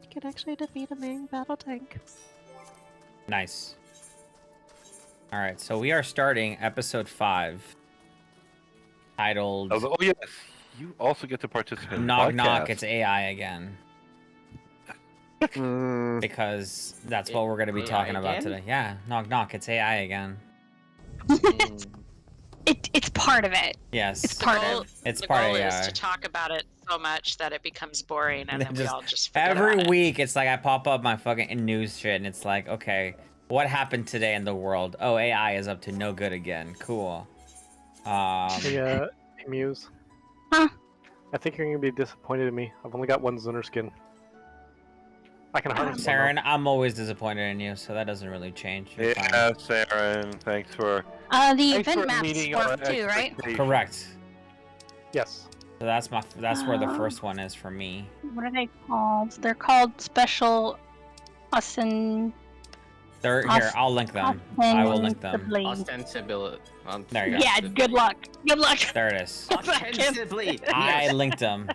you can actually defeat a main battle tank. Nice. All right, so we are starting episode 5, titled Oh yes, you also get to participate in the Knock podcast. Knock, It's AI Again. Because that's what we're going to be AI talking about again? today. Yeah, Knock Knock, It's AI Again. It's part of it. Yes. It's part of. It's the part goal of is AI. to talk about it so much that it becomes boring, and then we all just forget every about it. week it's like I pop up my fucking news shit and it's like, okay, what happened today in the world? Oh, AI is up to no good again. Cool. Hey, Muse. Huh? I think you're gonna be disappointed in me. I've only got one Zunder skin. I can harvest one, Saren, I'm always disappointed in you, so that doesn't really change. You're fine. Yeah, Saren, thanks for The thanks event for maps meeting our work too, right? expectations. Correct. though. Yes. So that's where the first one is for me. What are they called? They're called special Austin. Here, I'll link them. I will link them. Ostensibly. There you go. Yeah, good luck. Good luck. There it is. Ostensibly. I linked them.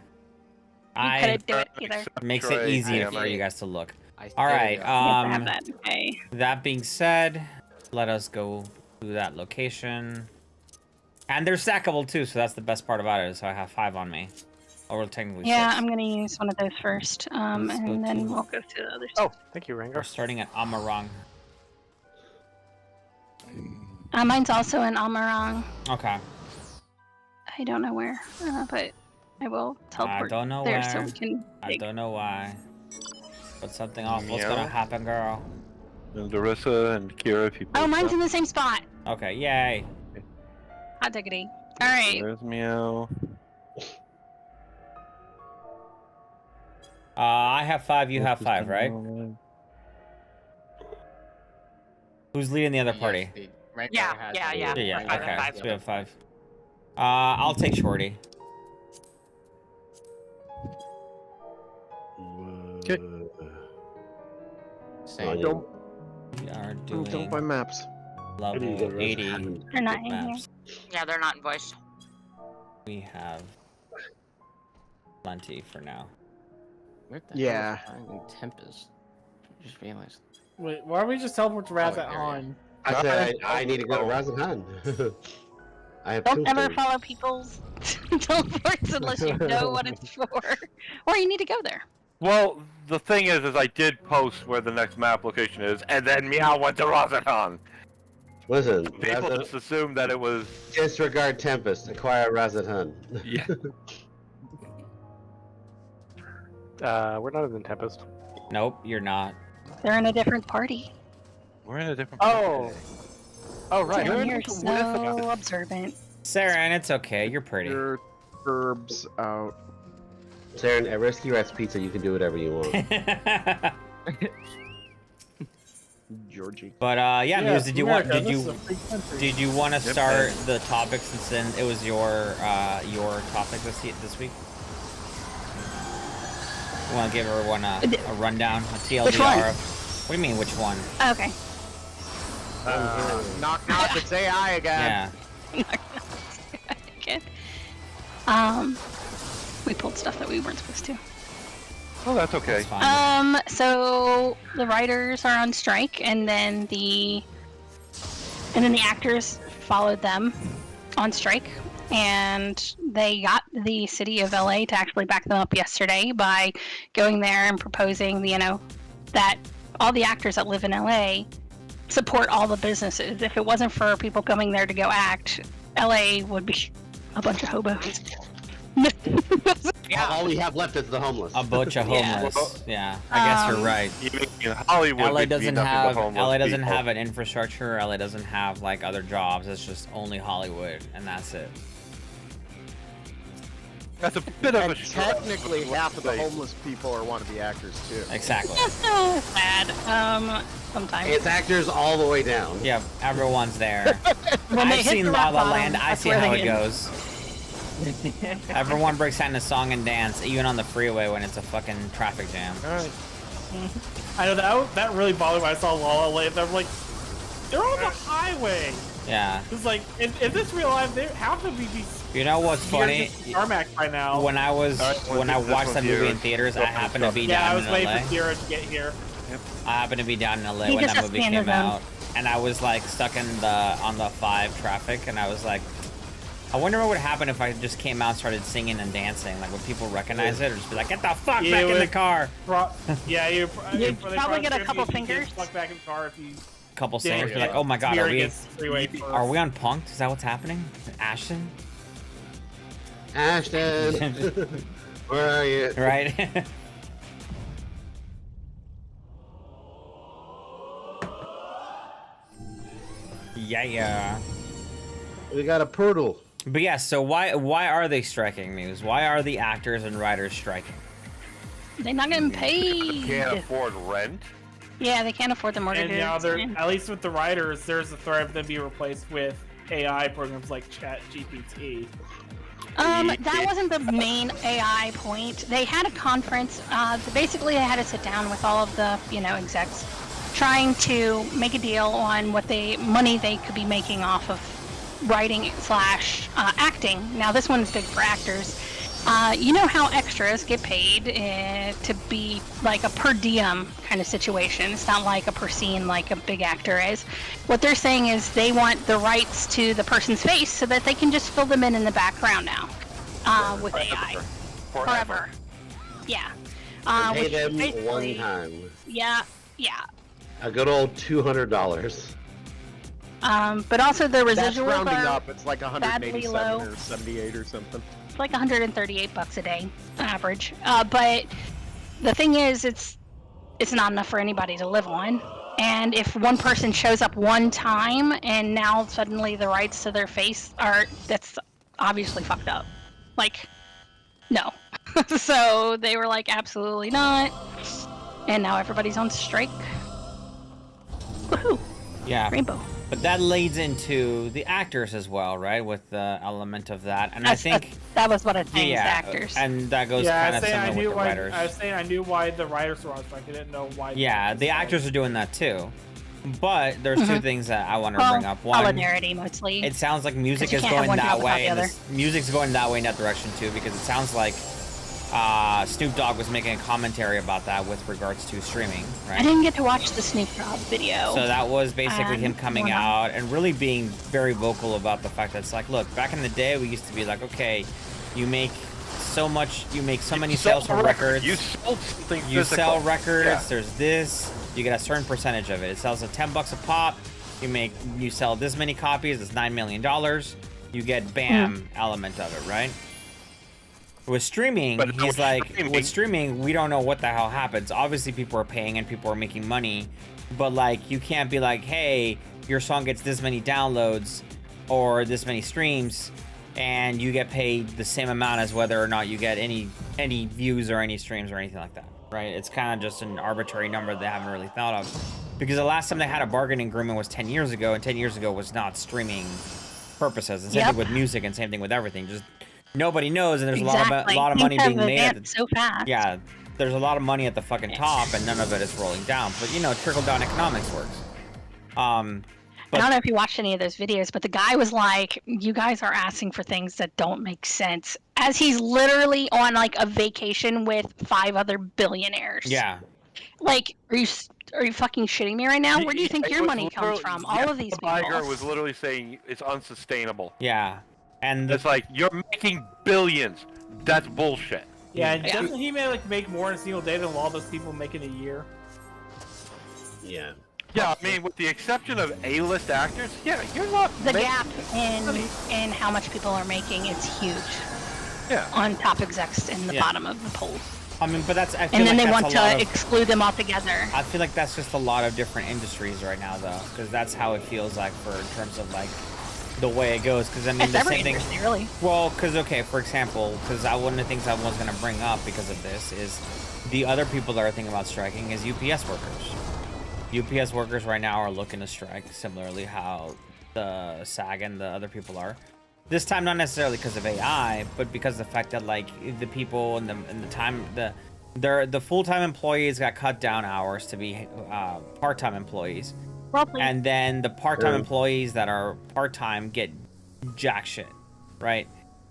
You couldn't do it either. Makes Troy, it easier I for am you guys to look. I All right. You have to have that. Okay. That being said, let us go to that location. And they're stackable too, so that's the best part about it. So I have 5 on me. Or technically 6. Yeah, I'm gonna use one of those first, Let's go and then to- we'll go to the others. Oh, thank you, We're Rangar. starting at Amarang. Mine's also in Amarang. Okay. I don't know where, but I will teleport don't know there where. so we can. I dig. don't know why. But something awful's Meow. gonna happen, girl. And Larissa and Kira, if you Oh, post mine's in them. the same spot. Okay, yay. Hot diggity. All right. There's Meow. I have 5, you have 5, right? Who's leading the other party? Yeah. Yeah, I have okay. 5. So we have 5. I'll take Shorty. Okay. Same. Don't We are don't buy doing maps. level 80 They're not in here. maps. Yeah, they're not in voice. We have plenty for now. Where the Yeah. hell is finding Tempest? I just realized. Wait, why don't we just teleport to Razat there we Han? I said I need to go to Razatan. I have 2 Don't ever things. follow people's teleports unless you know what it's for, or you need to go there. Well, the thing is I did post where the next map location is, and then Meow went to Razatan. Listen, People just assumed that it was. disregard Tempest, acquire Razatan. Yeah. We're not in the Tempest. Nope, you're not. They're in a different party. We're in a different. Oh. Oh right. Damn, You're you're with so us. observant. Saren, it's okay. You're pretty. Your herbs out. Saren, at Risky Rats Pizza, you can do whatever you want. Georgie. But yeah, Muse, did you want? America, Did this is you? a free country. Did you want to Yep, start man. the topic since then it was your topic this week? You want to give everyone a rundown, a TLDR? Which one? What do you mean, which one? Okay. Knock knock, it's AI again. Yeah. Good. We pulled stuff that we weren't supposed to. Oh, that's okay. That's fine. So the writers are on strike, and then the actors followed them on strike, and they got the city of LA to actually back them up yesterday by going there and proposing, that all the actors that live in LA support all the businesses. If it wasn't for people coming there to go act, LA would be a bunch of hobos. All we have left is the homeless. A bunch of Yeah. homeless. Yeah, I guess you're right. Even in Hollywood, LA we'd be doesn't nothing but have homeless people. an infrastructure. LA doesn't have like other jobs. It's just only Hollywood, and that's it. That's a bit of a And stretch. technically, half of the Say. homeless people are wannabe actors too. Exactly. That's so sad. Sometimes. It's actors all the way down. Yeah, everyone's there. When they I've hit seen the La rock La bottom, Land. I that's see where how they it get- goes. Everyone breaks out into song and dance, even on the freeway when it's a fucking traffic jam. Alright. I know that really bothered me when I saw La La Land. I'm like, they're on the highway. Yeah. It's like, if this real life, half of these You know what's funny? Tarmac right now. when I was when I watched that movie in theaters, I happened to be Yeah, I down was in waiting LA. for Kira to get here. I happened to be down in LA He when just that has movie to be in his came own. out, and I was like stuck in on the 5 traffic, and I was like, I wonder what would happen if I just came out and started singing and dancing. Like, would people recognize it, or just be like, "Get the fuck You back in the would car"? Yeah, You'd probably get a couple Get fingers. fucked back in the car if you. Couple Yeah, singers be yeah. like, "Oh my god, Spear are we against the freeway first. on Punked? Is that what's happening? Ashton, Ashton, where are you? right?" Yeah. We got a poodle. But yeah, so why are they striking, Muse? Why are the actors and writers striking? They're not getting paid. Can't afford rent. Yeah, they can't afford the mortgages. And now they're at least with the writers, there's a threat of them being replaced with AI programs like ChatGPT. That wasn't the main AI point. They had a conference. Basically, they had to sit down with all of the, execs, trying to make a deal on what money they could be making off of writing / acting. Now, this one's big for actors. You know how extras get paid to be like a per diem kind of situation. It's not like a per scene like a big actor is. What they're saying is they want the rights to the person's face so that they can just fill them in the background now with AI. Forever. Yeah. Pay which them one basically- time. Yeah. A good old $200. But also the That's residuals rounding are up. It's like badly 187 low. or 78 or something. like $138 a day average. But the thing is, it's not enough for anybody to live on. And if one person shows up one time and now suddenly the rights to their face that's obviously fucked up. Like, no. So they were like, absolutely not. And now everybody's on strike. Woohoo! Yeah. Rainbow. But that leads into the actors as well, right? With the element of that, and I think that was what I was saying. yeah, Actors. and that goes Yeah, kind of similar with the writers. I was saying I knew why the writers were on strike. I didn't know why. Yeah, the actors are doing that too. But there's two things that I want to bring up. One, solidarity mostly. it sounds like music 'Cause you is can't have going one that job without way, the and other. music's going that way in that direction too, because it sounds like Snoop Dogg was making a commentary about that with regards to streaming, right? I didn't get to watch the Snoop Dogg video. So that was basically him coming we're out and really being very vocal about the fact that it's like, look, back in the day, we used to be like, okay, you make so much, you make so many sales from records, You sold something you physical. sell records, Yeah. there's this, you get a certain percentage of it. It sells at $10 a pop, you sell this many copies, it's $9 million, you get bam element of it, right? With streaming, But he's with like, streaming- with streaming, we don't know what the hell happens. Obviously, people are paying and people are making money, but like, you can't be like, hey, your song gets this many downloads or this many streams, and you get paid the same amount as whether or not you get any views or any streams or anything like that, right? It's kind of just an arbitrary number they haven't really thought of, because the last time they had a bargaining agreement was 10 years ago, and 10 years ago was not streaming purposes. And same thing with music and same thing with everything. Just nobody knows, and there's a lot of money Things being have made. advanced so fast. Yeah, there's a lot of money at the fucking top, and none of it is rolling down. But you know, trickle down economics works. I don't know if you watched any of those videos, but the guy was like, you guys are asking for things that don't make sense, as he's literally on like a vacation with 5 other billionaires. Yeah. Like, are you fucking shitting me right now? Where do you think your money comes from? All of these people. Iger was literally saying it's unsustainable. Yeah. And It's like, you're making billions. That's bullshit. Yeah, and doesn't he make more in a single day than all those people make in a year? Yeah. Yeah, I mean, with the exception of A-list actors, yeah, you're not The making gap in how much people are making is huge. Yeah. On top execs in the bottom of the poll. I mean, but that's, I feel And then like they that's want a lot to of, exclude them altogether. I feel like that's just a lot of different industries right now, though, because that's how it feels like in terms of like the way it goes. Because I mean, It's the every same thing. industry, really. Well, because okay, for example, because one of the things I was going to bring up because of this is the other people that are thinking about striking is UPS workers. UPS workers right now are looking to strike, similarly how the SAG and the other people are. This time, not necessarily because of AI, but because of the fact that like the people and the full-time employees got cut down hours to be part-time employees, and then the part-time employees that are part-time get jack shit, right?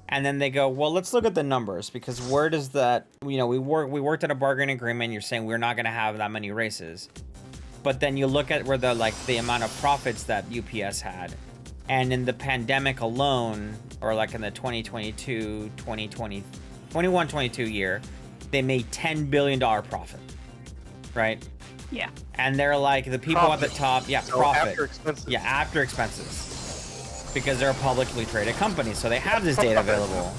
And then they go, well, let's look at the numbers, because where does that, we worked at a bargaining agreement. You're saying we're not going to have that many races. But then you look at where the amount of profits that UPS had. And in the pandemic alone, or like in the 21-22 year, they made $10 billion profit, right? Yeah. And they're like, the people at the top, profit. After expenses. Yeah, after expenses. Because they're a publicly traded company, so they have this data available.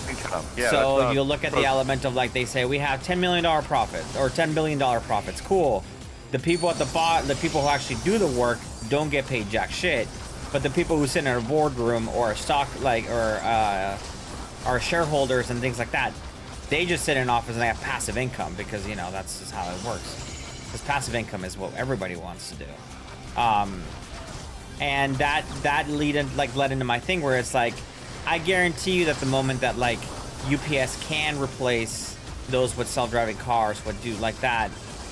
Income. Yeah, So you look at the element of, like, they say we have $10 million profits or $10 billion profits. Cool. The people at the bottom, the people who actually do the work, don't get paid jack shit. But the people who sit in a boardroom or are shareholders and things like that, they just sit in an office and they have passive income, because that's just how it works. Because passive income is what everybody wants to do. And that led into my thing where it's like, I guarantee you that the moment that like UPS can replace those with self-driving cars, would do like that,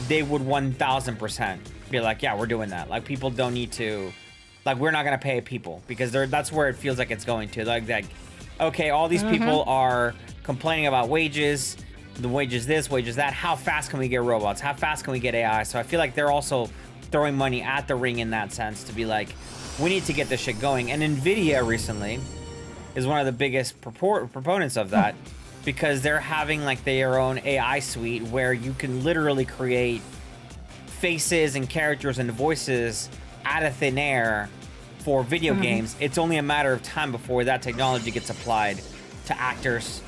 they would 1000% be like, yeah, we're doing that. Like, people don't need to, like, we're not gonna pay people, because that's where it feels like it's going to. Like, okay, all these people are complaining about wages, the wages this, wages that. How fast can we get robots? How fast can we get AI? So I feel like they're also throwing money at the ring in that sense, to be like, we need to get this shit going. And Nvidia recently is one of the biggest proponents of that, because they're having like their own AI suite where you can literally create faces and characters and voices out of thin air for video games. It's only a matter of time before that technology gets applied to actors,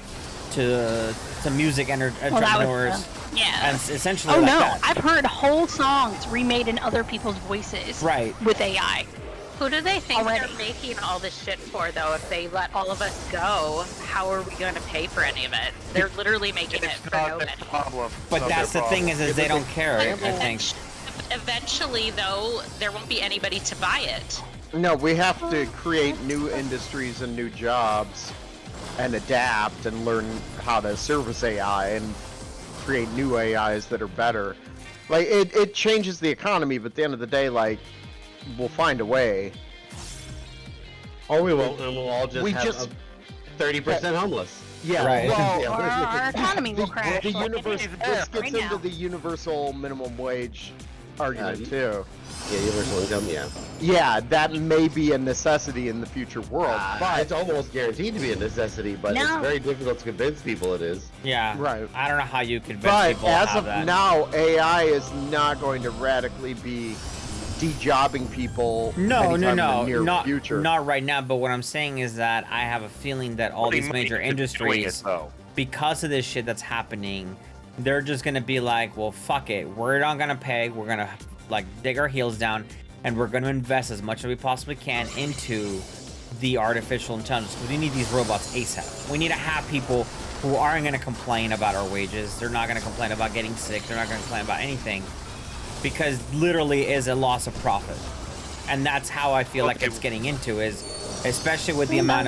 to music entrepreneurs. Yeah. And essentially Oh like no, that. I've heard whole songs remade in other people's voices. Right. With AI. Who do they think Already. they're making all this shit for, though? If they let all of us go, how are we going to pay for any of it? They're literally making it for no their money. problem. But Not that's their the thing problem. is they don't care, I think. Eventually, though, there won't be anybody to buy it. No, we have to create new industries and new jobs and adapt and learn how to service AI and create new AIs that are better. Like, it changes the economy, but at the end of the day, like, we'll find a way. Or we won't, and we'll all We have just- 30% homeless. Yeah, Right. well, Or our economy will crash. the like it universe, is this right gets now. into the universal minimum wage argument too. Yeah, universal income, yeah. Yeah, that may be a necessity in the future world, but It's almost guaranteed to be a necessity, but it's No. very difficult to convince people it is. Yeah. Right. I don't know how you convince but people to as have of that. now, AI is not going to radically be de-jobbing people. anytime in the near future. not right now. But what I'm saying is that I have a feeling that all these major industries, because of this shit that's happening, they're just gonna be like, well, fuck it, we're not gonna pay. We're gonna like dig our heels down, and we're gonna invest as much as we possibly can into the artificial intelligence. Because we need these robots ASAP. We need to have people who aren't gonna complain about our wages. They're not gonna complain about getting sick. They're not gonna complain about anything. Because literally is a loss of profit, and that's how I feel like it's getting into, is especially with the amount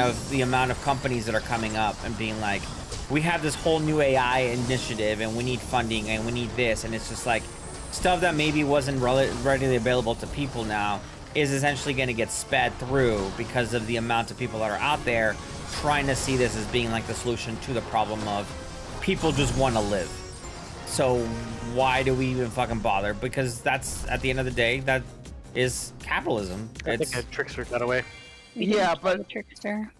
of companies that are coming up and being like, we have this whole new AI initiative and we need funding and we need this, and it's just like stuff that maybe wasn't readily available to people now is essentially going to get sped through because of the amount of people that are out there trying to see this as being like the solution to the problem of people just want to live. So why do we even fucking bother? Because that's, at the end of the day, that is capitalism. I think a trickster got away. Yeah, but The trickster.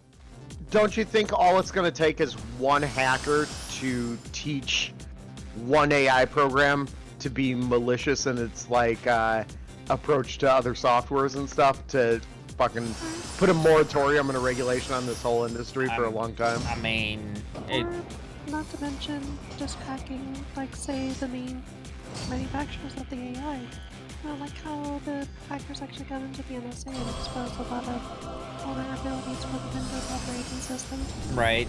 don't you think all it's going to take is one hacker to teach one AI program to be malicious in its like approach to other softwares and stuff, to fucking put a moratorium and a regulation on this whole industry for a long time? I mean, it, Not to mention just hacking, like, say, the main manufacturers of the AI. Like how the hackers actually got into the NSA and exposed a lot of vulnerabilities for the Windows operating system. right.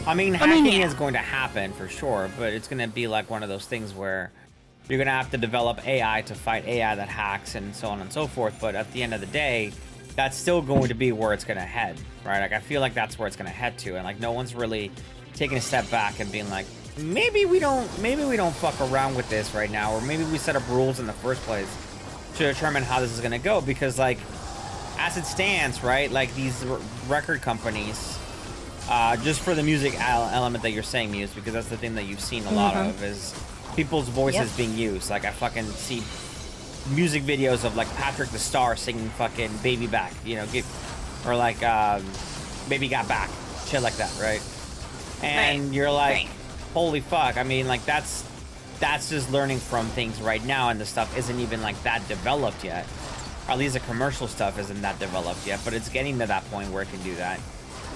I mean, hacking yeah. is going to happen for sure, but it's going to be like one of those things where you're going to have to develop AI to fight AI that hacks and so on and so forth. But at the end of the day, that's still going to be where it's going to head, right? Like, I feel like that's where it's going to head to. And like, no one's really taking a step back and being like, maybe we don't fuck around with this right now, or maybe we set up rules in the first place to determine how this is going to go. Because like, as it stands, right, like these record companies just for the music element that you're saying, Muse, because that's the thing that you've seen a lot of is people's voices being used. Like I fucking see music videos of like Patrick the Star singing fucking "Baby Back," you know, or like "Baby Got Back," shit like that, right? And you're like, holy fuck! I mean, like that's just learning from things right now, and the stuff isn't even like that developed yet. Or at least the commercial stuff isn't that developed yet, but it's getting to that point where it can do that.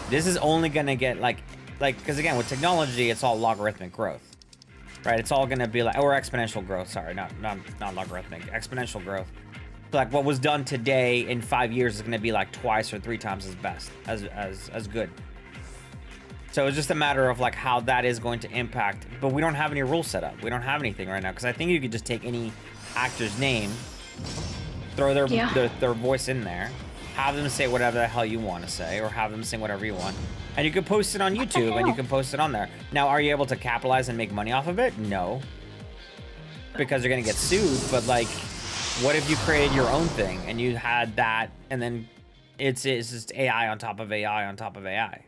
This is only gonna get like, because again, with technology, it's all logarithmic growth, right? It's all gonna be like, or exponential growth. Sorry, not logarithmic, exponential growth. So like what was done today in 5 years is gonna be like twice or 3 times as best, as good. So it's just a matter of like how that is going to impact, but we don't have any rules set up. We don't have anything right now, because I think you could just take any actor's name, throw their voice in there, have them say whatever the hell you want to say, or have them sing whatever you want, and you can post it on YouTube, and you can post it on there. Now, are you able to capitalize and make money off of it? No, because you're gonna get sued. But like, what if you created your own thing and you had that, and then it's just AI on top of AI on top of AI?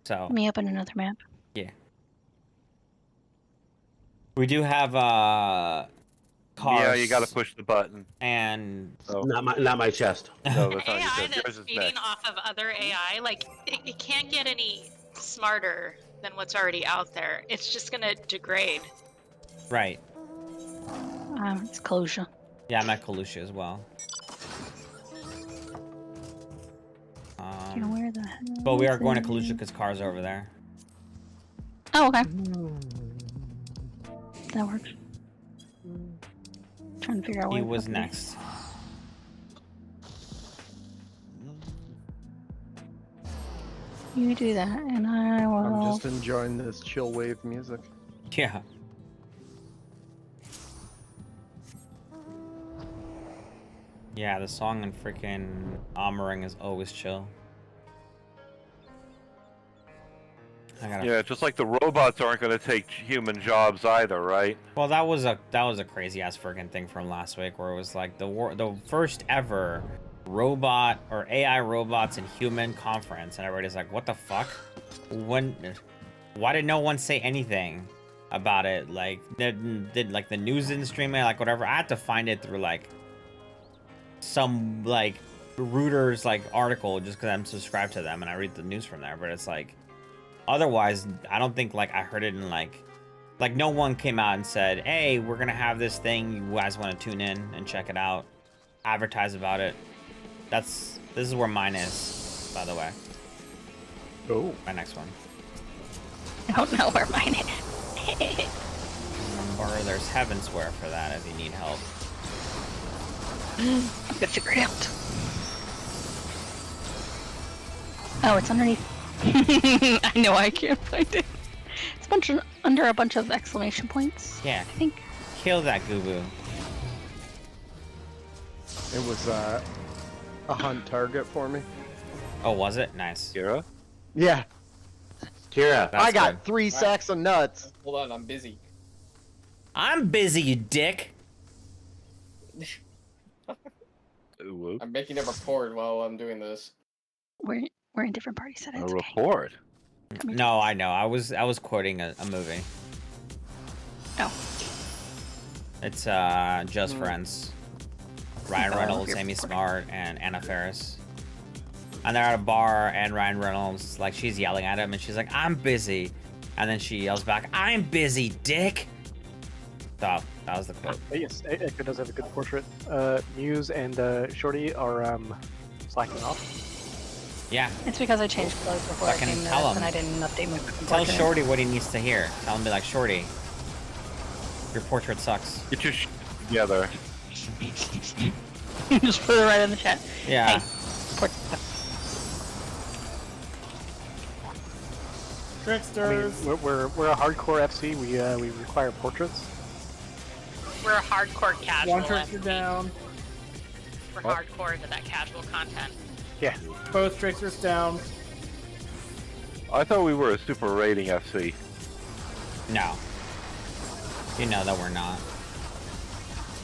So Let me open another map. yeah, we do have cars. Yeah, you gotta push the button. And Not my chest. No, that's not AI your that's chest. feeding off of other AI, like it can't get any smarter than what's already out there. It's just gonna degrade. Right. It's Kalusha. Yeah, I'm at Kalusha as well. Where the hell? But we are is going to it? Kalusha because cars are over there. Oh, okay. That works. Trying to figure out He where was next. You do that, and I will. I'm just enjoying this chill wave music. Yeah. Yeah, the song in freaking Amaring is always chill. Yeah, just like the robots aren't going to take human jobs either, right? Well, that was a crazy ass freaking thing from last week, where it was like the first ever robot or AI robots and human conference, and everybody's like, what the fuck? Why did no one say anything about it? Like, did like the news didn't stream it, like whatever? I had to find it through like some like Reuters like article, just because I'm subscribed to them and I read the news from there. But it's like, otherwise, I don't think like I heard it in like no one came out and said, hey, we're gonna have this thing, you guys want to tune in and check it out, advertise about it. This is where mine is, by the way. Oh, my next one. I don't know where mine is. Remember, there's Heavensware for that if you need help. I'm gonna figure it out. Oh, it's underneath. I know I can't find it. It's under a bunch of exclamation points. Yeah. I think. Kill that Goobu. it was a hunt target for me. Oh, was it? Nice. Kira? Yeah, Kira. That's I got good. 3 sacks of nuts. Hold on, I'm busy. I'm busy, you dick. I'm making a report while I'm doing this. We're in different party settings. A Okay. report? No, I know. I was quoting a movie. Oh. It's Just Friends. Ryan Reynolds, Amy Smart, and Anna Faris. And they're at a bar, and Ryan Reynolds, like, she's yelling at him, and she's like, I'm busy. And then she yells back, I'm busy, dick. So, that was the quote. Yes, Edgar does have a good portrait. Muse and Shorty are slacking off. Yeah. It's because I changed clothes before I Fucking came to tell this, him. and I didn't update my fucking Tell portrait. Shorty what he needs to hear. Tell him, be like, Shorty, your portrait sucks. Get your shit together. Just put it right in the chat. Yeah. Hey, portrait. I Tricksters. mean, we're a hardcore FC. We require portraits. We're a hardcore casual. One trickster FC. down. We're hardcore into that casual content. Yeah. Both tricksters down. I thought we were a super rating FC. No. You know that we're not.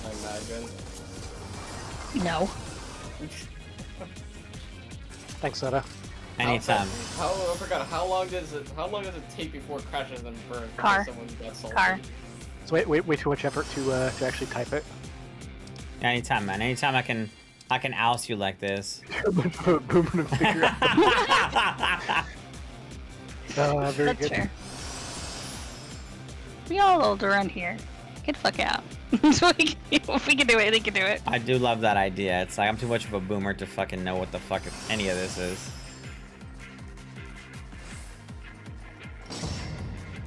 I imagine. No. Thanks, Soda. Anytime. I forgot. How long does it take before it crashes and burns? Car. Someone got salty? Car. So wait too much effort to actually type it. Anytime, man. Anytime I can oust you like this. Boomer to figure out. Very That's good. fair. We all old around here. Get the fuck out. So if we can do it, they can do it. I do love that idea. It's like I'm too much of a boomer to fucking know what the fuck any of this is.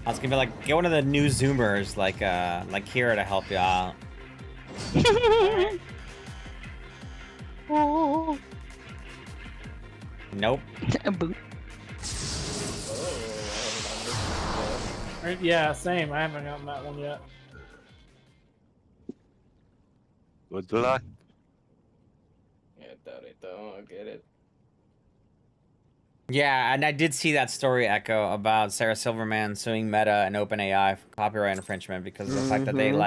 I was gonna be like, get one of the new Zoomers, like Kira, to help you out. Oh. Nope. A boot. Yeah, same. I haven't gotten that one yet. Good luck. Yeah, doubt it though. I'll get it. Yeah, and I did see that story, Echo, about Sarah Silverman suing Meta and OpenAI for copyright infringement because of the fact that they were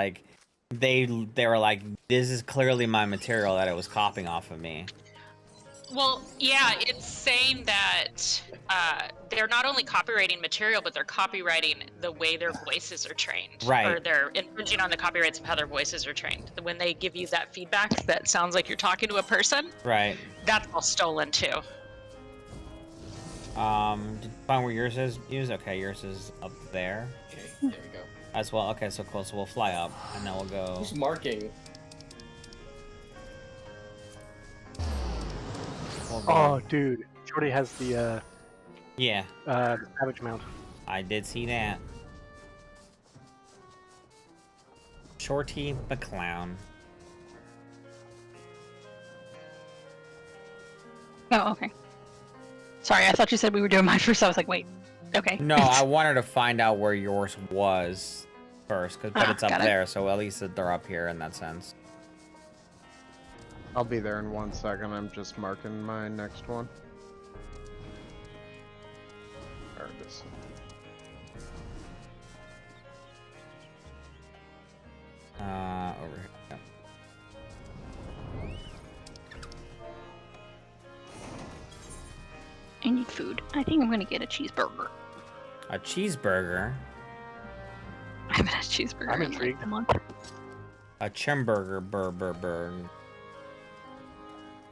like, this is clearly my material that it was copying off of me. Well, yeah, it's saying that they're not only copywriting material, but they're copywriting the way their voices are trained. Right. Or they're infringing on the copyrights of how their voices are trained. When they give you that feedback that sounds like you're talking to a person, Right. that's all stolen too. Did you find where yours is used? Okay, yours is up there. Okay, there we go. As well. Okay, so cool. So we'll fly up, and then we'll go. Who's marking? We'll go. Oh, dude, Shorty has the Yeah, Savage mount. I did see that. Shorty McClown. Oh, okay. Sorry, I thought you said we were doing mine first. I was like, wait. Okay. No, I wanted to find out where yours was first, but it's up got it. there, so at least they're up here in that sense. I'll be there in 1 second. I'm just marking my next one. There it is. Over here. Yeah. I need food. I think I'm gonna get a cheeseburger. A cheeseburger. I haven't had a cheeseburger I'm in like intrigued. a month. A chimburger. Burger. Burger.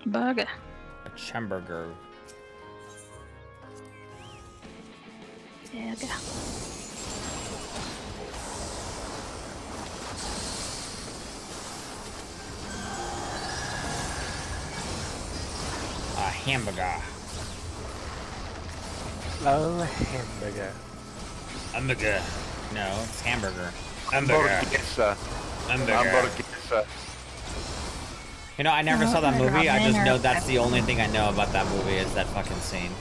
A chimburger. Burger. A hamburger. Oh, hamburger. Hamburger. No, it's hamburger. Hamburger. Hamburguesa. Hamburger. Hamburguesa. You know, I never saw that movie. I just ramen know or that's the only thing I know about that movie is that fucking scene.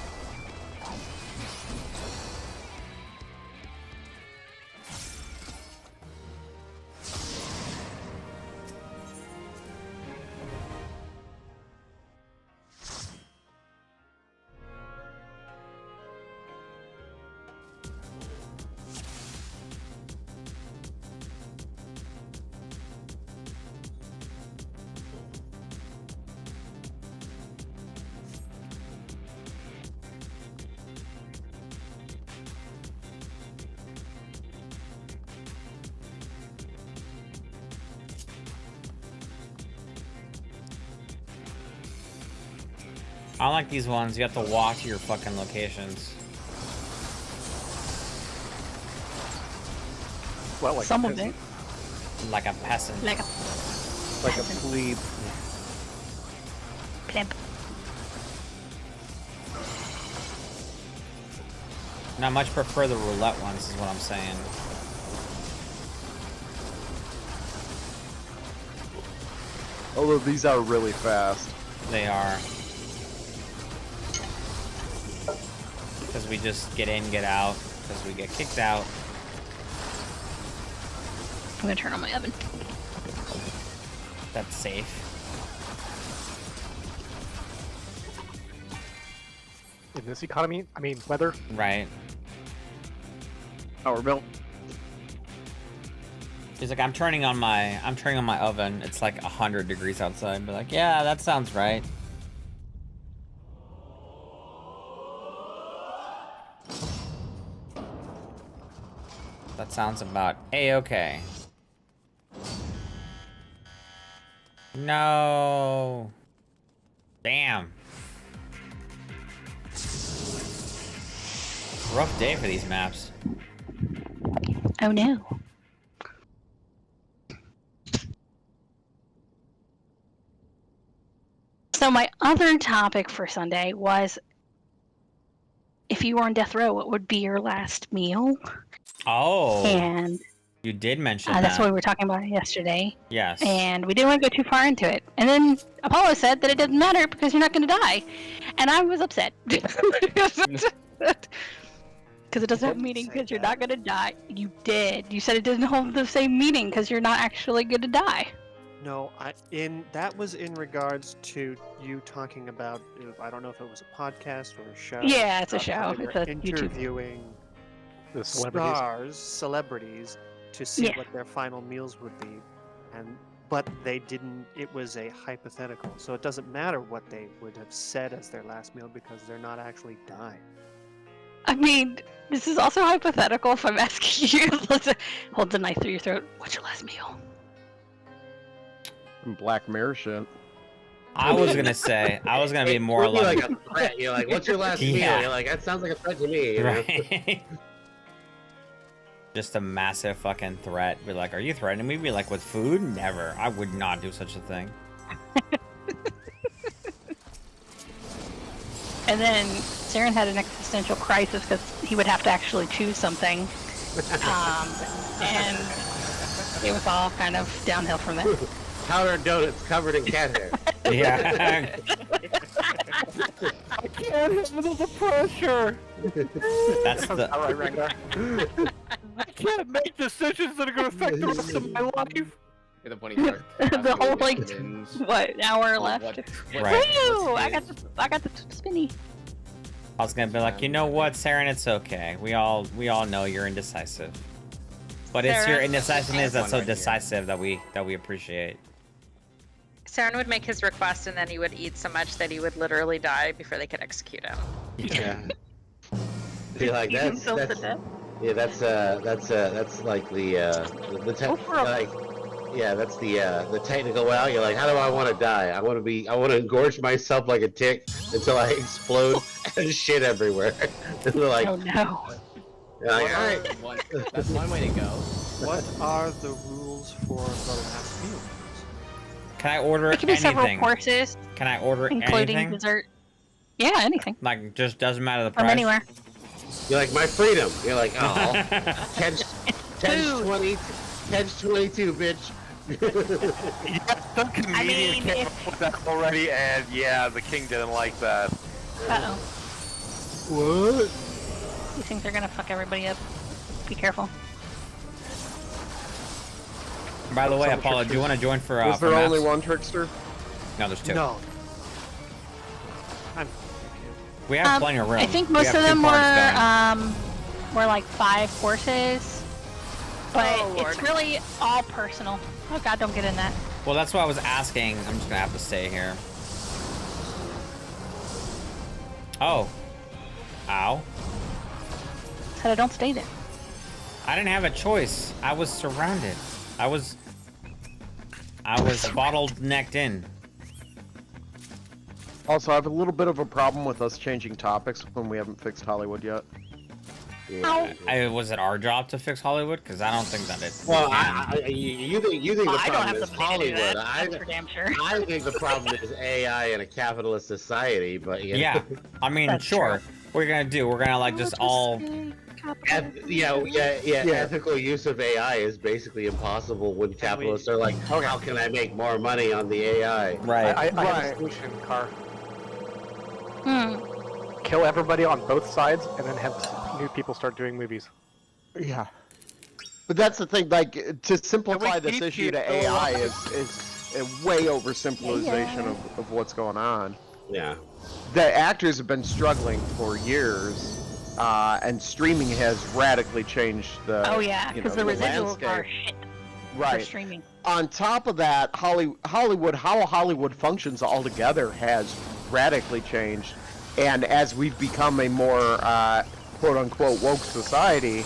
I don't like these ones. You have to walk to your fucking locations. Well, like Some a of it. peasant. Like a peasant. Like a Like a plebe. pimp. And I much prefer the roulette ones, is what I'm saying. Although these are really fast. They are. Because we just get in, get out. Because we get kicked out. I'm gonna turn on my oven. That's safe. In this economy, I mean, weather, Right. power bill. He's like, I'm turning on my oven. It's like 100 degrees outside. But like, yeah, that sounds right. That sounds about A-okay. No. Damn. Rough day for these maps. Oh no. So my other topic for Sunday was, if you were on death row, what would be your last meal? Oh. And you did mention that's that. what we were talking about yesterday. Yes. And we didn't want to go too far into it. And then Apollo said that it doesn't matter because you're not going to die. And I was upset. Because it doesn't have meaning because you're not going to die. You did. You said it doesn't hold the same meaning because you're not actually going to die. No, that was in regards to you talking about, I don't know if it was a podcast or a show. Yeah, it's a show. They It's were a YouTube. interviewing The celebrities. celebrities, to see Yeah. what their final meals would be, but they didn't. It was a hypothetical, so it doesn't matter what they would have said as their last meal because they're not actually dying. I mean, this is also hypothetical if I'm asking you. Hold the knife through your throat. What's your last meal? Black Mirror shit. I was gonna say, I was gonna be more You're like a threat. You're like, what's your last meal? Yeah. You're like, that sounds like a threat to me. You know? right. Just a massive fucking threat. Be like, are you threatening me? Be like, with food? Never. I would not do such a thing. And then Saren had an existential crisis because he would have to actually choose something. And it was all kind of downhill from there. Powdered donuts covered in cat hair. Yeah. I can't handle the pressure. That's the. All right, Rengar. I can't make decisions that are going to affect the rest of my life. You're the bunny dark. The whole like what hour left? Right. Woo! I got the spinny. I was gonna be like, you know what, Saren, it's okay. We all know you're indecisive. But it's your Saren, indecisiveness that's so one right here. decisive that we appreciate. Saren would make his request and then he would eat so much that he would literally die before they could execute him. Yeah. Be like, Eat himself to that's death. yeah, that's like that's the technical way out. You're like, how do I want to die? I want to engorge myself like a tick until I explode and shit everywhere. And they're like, Oh no. you're like, all right. That's one way to go. What are the rules for the last meal? Can I order It can be several anything? courses, Can I order including anything? dessert. Yeah, anything Like, just doesn't matter the from price. anywhere. You're like, my freedom. You're like, oh, catch Food. 20, catch 22, bitch. Some comedian came up with that already, and yeah, the king didn't like that. Uh-oh. What? You think they're gonna fuck everybody up? Be careful. By the way, Some Apollo, do you want to join for Was there for only maps? one trickster? No, there's two. No. We have plenty of room. I think We most have of two them parts were like 5 courses, but Oh, Lord. it's really all personal. Oh God, don't get in that. going. Well, that's what I was asking. I'm just gonna have to stay here. Oh. Ow. Said I don't stay there. I didn't have a choice. I was surrounded. I was bottled-necked in. Also, I have a little bit of a problem with us changing topics when we haven't fixed Hollywood yet. Was it our job to fix Hollywood? Because I don't think that it. Well, you think the I don't problem have is the money to do Hollywood. that. That's for damn sure. I think the problem is AI in a capitalist society, but you know. Yeah, I mean, That's sure. true. What are you gonna do? We're gonna like just all. Ethical use of AI is basically impossible when capitalists are like, how can I make more money on the AI? Right. I have a solution, Car. Hmm. Kill everybody on both sides, and then have new people start doing movies. Yeah. But that's the thing, like, to simplify And we this keep issue you to AI is a way oversimplification of what's going on. Yeah. The actors have been struggling for years, and streaming has radically changed the Oh yeah, because the residuals landscape. are shit for Right. streaming. On top of that, Hollywood, how Hollywood functions altogether has radically changed. And as we've become a more quote-unquote woke society,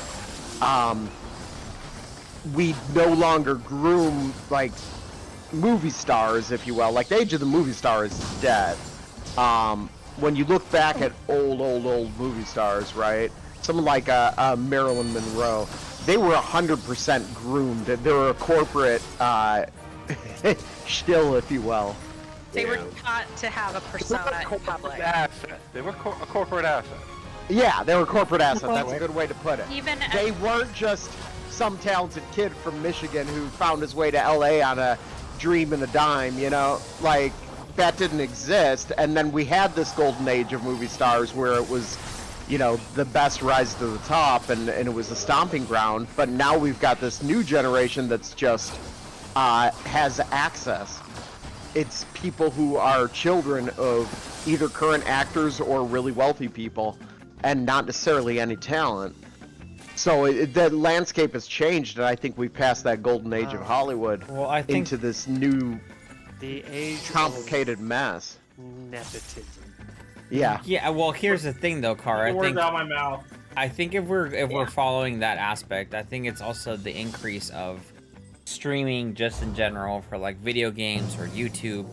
we no longer groom like movie stars, if you will. Like the age of the movie star is dead. When you look back at old movie stars, right? Someone like Marilyn Monroe, they were 100% groomed. They were a corporate shill, if you will. They were taught to have a persona in public. They were a corporate asset. Yeah, they were corporate asset. That's a good way to put it. Even they weren't just some talented kid from Michigan who found his way to LA on a dream and a dime, you know? Like, that didn't exist. And then we had this golden age of movie stars where it was, you know, the best rise to the top and it was a stomping ground. But now we've got this new generation that's just has access. It's people who are children of either current actors or really wealthy people and not necessarily any talent. So the landscape has changed, and I think we've passed that golden age of Hollywood into this new, complicated mess. Nepotism. Yeah. Yeah. Well, here's the thing, though, Car. Word out my mouth. I think if we're following that aspect, I think it's also the increase of streaming just in general for like video games or YouTube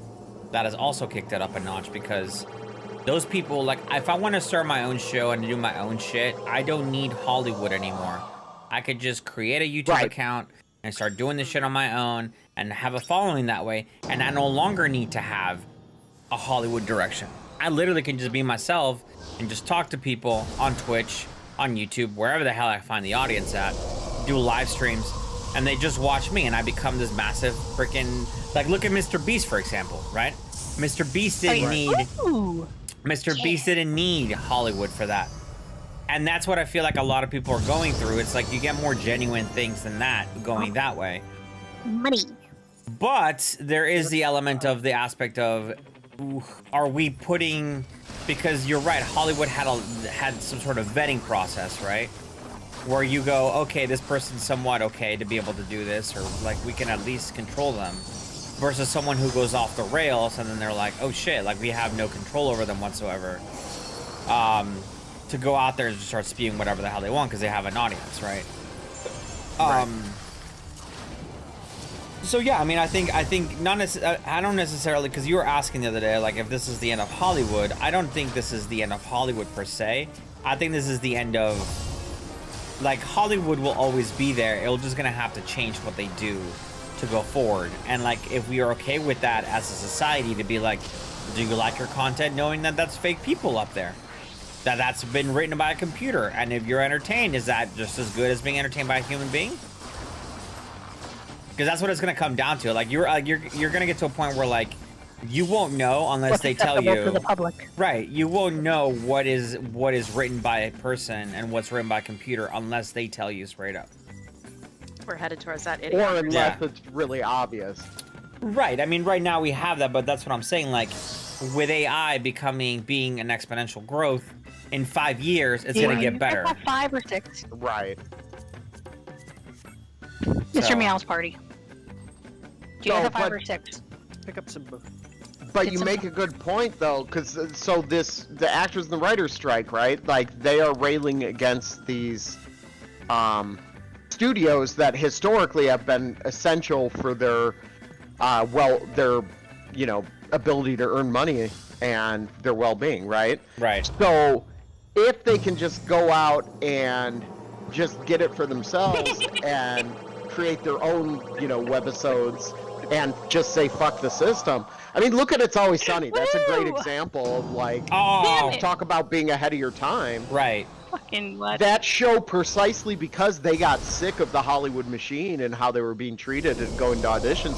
that has also kicked it up a notch, because those people, like, if I want to start my own show and do my own shit, I don't need Hollywood anymore. I could just create a YouTube account and start doing this shit on my own and have a following that way, and I no longer need to have a Hollywood direction. I literally can just be myself and just talk to people on Twitch, on YouTube, wherever the hell I find the audience at, do live streams, and they just watch me, and I become this massive freaking, like, look at Mr. Beast, for example, right? Mr. Beast didn't need Beast didn't need Hollywood for that. And that's what I feel like a lot of people are going through. It's like you get more genuine things than that going that way. Money. But there is the element of the aspect of, are we putting, because you're right, Hollywood had some sort of vetting process, right? Where you go, okay, this person's somewhat okay to be able to do this, or like we can at least control them. Versus someone who goes off the rails and then they're like, oh shit, like we have no control over them whatsoever. To go out there and just start spewing whatever the hell they want because they have an audience, right? So yeah, I mean, I think I don't necessarily, because you were asking the other day, like if this is the end of Hollywood. I don't think this is the end of Hollywood per se. I think this is the end of, like, Hollywood will always be there. It'll just gonna have to change what they do to go forward. And like, if we are okay with that as a society, to be like, do you like your content knowing that that's fake people up there, that's been written by a computer? And if you're entertained, is that just as good as being entertained by a human being? Because that's what it's gonna come down to. Like, you're gonna get to a point where, like, you won't know unless they tell you. To the public. Right, you won't know what is written by a person and what's written by a computer unless they tell you straight up. We're headed towards that idiot. Or unless it's really obvious. Right. I mean, right now we have that, but that's what I'm saying. Like, with AI being an exponential growth, in 5 years, it's going to get better. 5 or 6. Right. Mr. Meow's party. Do you have 5 or 6? Pick up some. But you make a good point, though, because the actors and the writers strike, right? Like, they are railing against these studios that historically have been essential for their ability to earn money and their well-being, right? Right. So if they can just go out and just get it for themselves and create their own, webisodes and just say fuck the system. I mean, look at It's Always Sunny. That's a great example of, like, talk about being ahead of your time. Right. Fucking what? That show, precisely because they got sick of the Hollywood machine and how they were being treated and going to auditions and